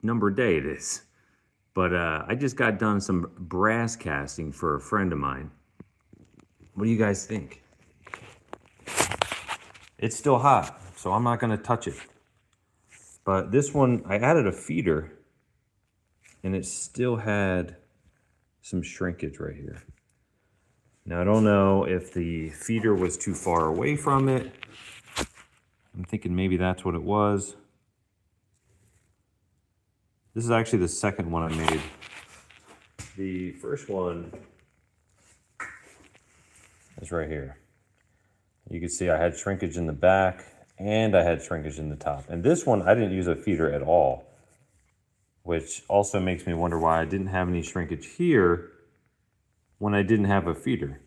number day it is. But I just got done some brass casting for a friend of mine. What do you guys think? It's still hot, so I'm not going to touch it. But this one, I added a feeder, and it still had some shrinkage right here. Now, I don't know if the feeder was too far away from it. I'm thinking maybe that's what it was. This is actually the second one I made. The first one is right here. You can see I had shrinkage in the back and I had shrinkage in the top. And this one, I didn't use a feeder at all, which also makes me wonder why I didn't have any shrinkage here when I didn't have a feeder.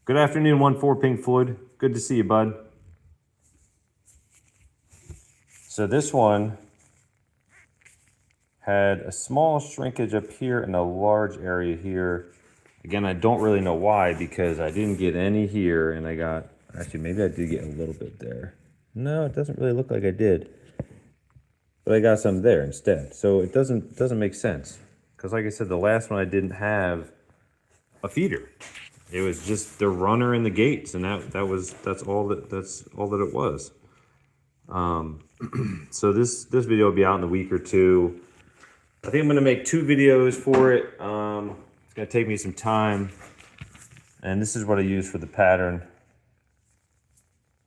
Good afternoon, 1-4 Pink Floyd. Good to see you, bud. So this one had a small shrinkage up here and a large area here. Again, I don't really know why, because I didn't get any here, and I got, actually maybe I did get a little bit there. No, it doesn't really look like I did, but I got some there instead. So it doesn't make sense, because like I said, the last one I didn't have a feeder. It was just the runner and the gates, and that's all that it was. So this video will be out in a week or two. I think I'm gonna make 2 videos for it. It's gonna take me some time, and this is what I use for the pattern.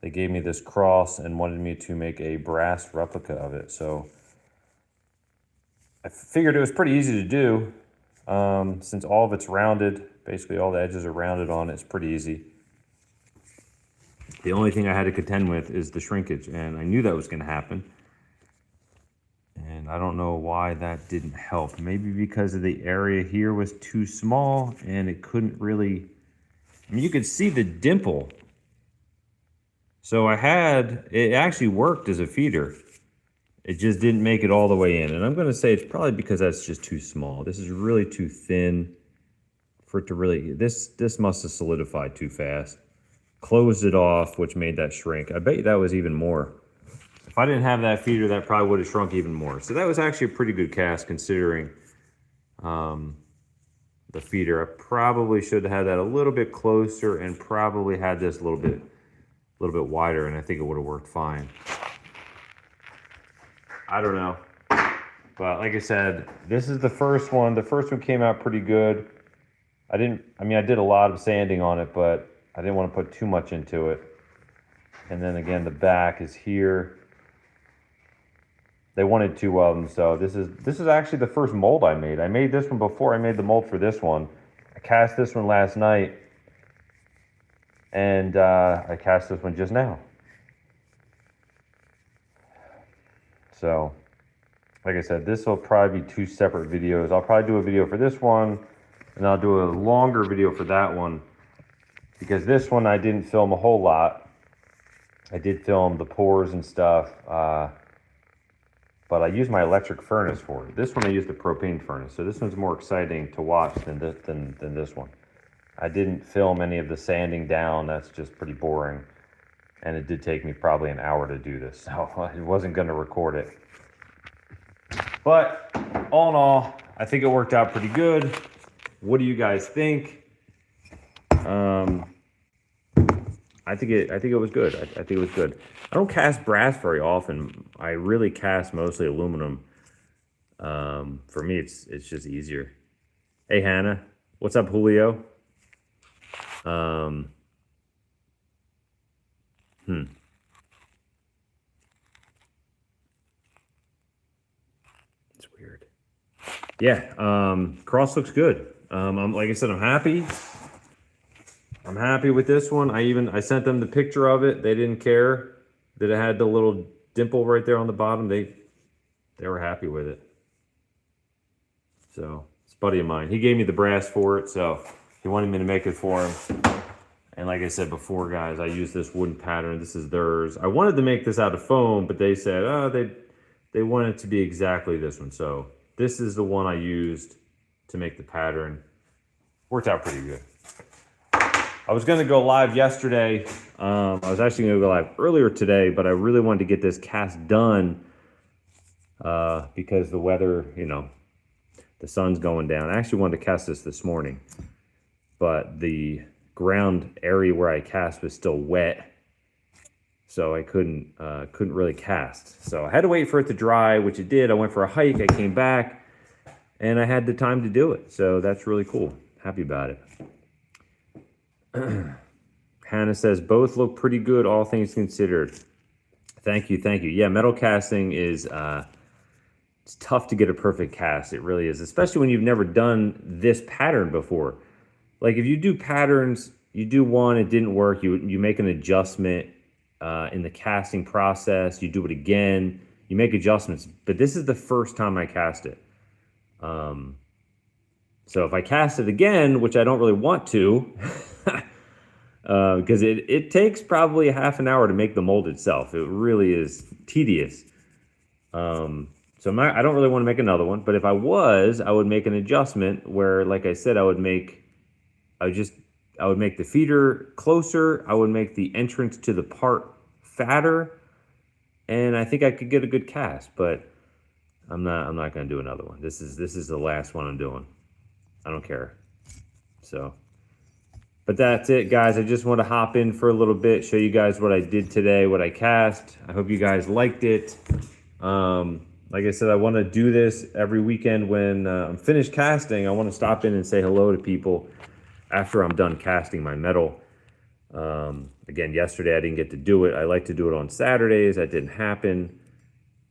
They gave me this cross and wanted me to make a brass replica of it, so I figured it was pretty easy to do. Since all of it's rounded, basically all the edges are rounded on, it's pretty easy. The only thing I had to contend with is the shrinkage, and I knew that was gonna happen. And I don't know why that didn't help. Maybe because of the area here was too small and it couldn't really, I mean, you could see the dimple. So it actually worked as a feeder. It just didn't make it all the way in. And I'm gonna say it's probably because that's just too small. This is really too thin for it to really, this must have solidified too fast. Closed it off, which made that shrink. I bet you that was even more. If I didn't have that feeder, that probably would have shrunk even more. So that was actually a pretty good cast considering the feeder. I probably should have had that a little bit closer and probably had this a little bit wider, and I think it would have worked fine. I don't know. But like I said, this is the first one. The first one came out pretty good. I did a lot of sanding on it, but I didn't want to put too much into it. And then again, the back is here. They wanted 2 of them, so this is actually the first mold I made. I made this one before I made the mold for this one. I cast this one last night, and I cast this one just now. So, like I said, this will probably be 2 separate videos. I'll probably do a video for this one, and I'll do a longer video for that one, because this one I didn't film a whole lot. I did film the pores and stuff, but I used my electric furnace for it. This one I used the propane furnace, so this one's more exciting to watch than this one. I didn't film any of the sanding down. That's just pretty boring, and it did take me probably an hour to do this, so I wasn't going to record it. But all in all, I think it worked out pretty good. What do you guys think? I think it was good. I think it was good. I don't cast brass very often. I really cast mostly aluminum. For me, it's just easier. Hey, Hannah. What's up, Julio? It's weird. Yeah, cross looks good. Like I said, I'm happy. I'm happy with this one. I sent them the picture of it. They didn't care that it had the little dimple right there on the bottom. They were happy with it. So it's a buddy of mine. He gave me the brass for it, so he wanted me to make it for him. And like I said before, guys, I use this wooden pattern. This is theirs. I wanted to make this out of foam, but they said, oh, they want it to be exactly this one. So this is the one I used to make the pattern. Worked out pretty good. I was going to go live yesterday. I was actually going to go live earlier today, but I really wanted to get this cast done because the weather, the sun's going down. I actually wanted to cast this morning, but the ground area where I cast was still wet, so I couldn't really cast. So I had to wait for it to dry, which it did. I went for a hike, I came back, and I had the time to do it. So that's really cool. Happy about it. Hannah says, both look pretty good, all things considered. Thank you, thank you. Yeah, metal casting is it's tough to get a perfect cast. It really is, especially when you've never done this pattern before. Like if you do patterns, you do one, it didn't work, you make an adjustment in the casting process, you do it again, you make adjustments. But this is the first time I cast it. So if I cast it again, which I don't really want to, because it takes probably a half an hour to make the mold itself. It really is tedious. So I don't really want to make another one, but if I would make an adjustment where, like I said, I would make the feeder closer, I would make the entrance to the part fatter, and I think I could get a good cast, but I'm not going to do another one. This is the last one I'm doing. I don't care. So, but that's it, guys. I just want to hop in for a little bit, show you guys what I did today, what I cast. I hope you guys liked it. Like I said, I want to do this every weekend when I'm finished casting. I want to stop in and say hello to people after I'm done casting my metal. Again, yesterday I didn't get to do it. I like to do it on Saturdays. That didn't happen.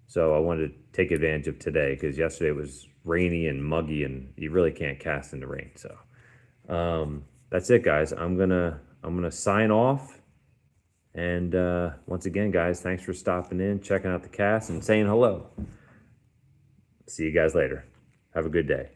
So I wanted to take advantage of today because yesterday was rainy and muggy and you really can't cast in the rain. So that's it, guys. I'm gonna sign off. And once again, guys, thanks for stopping in, checking out the cast, and saying hello. See you guys later. Have a good day.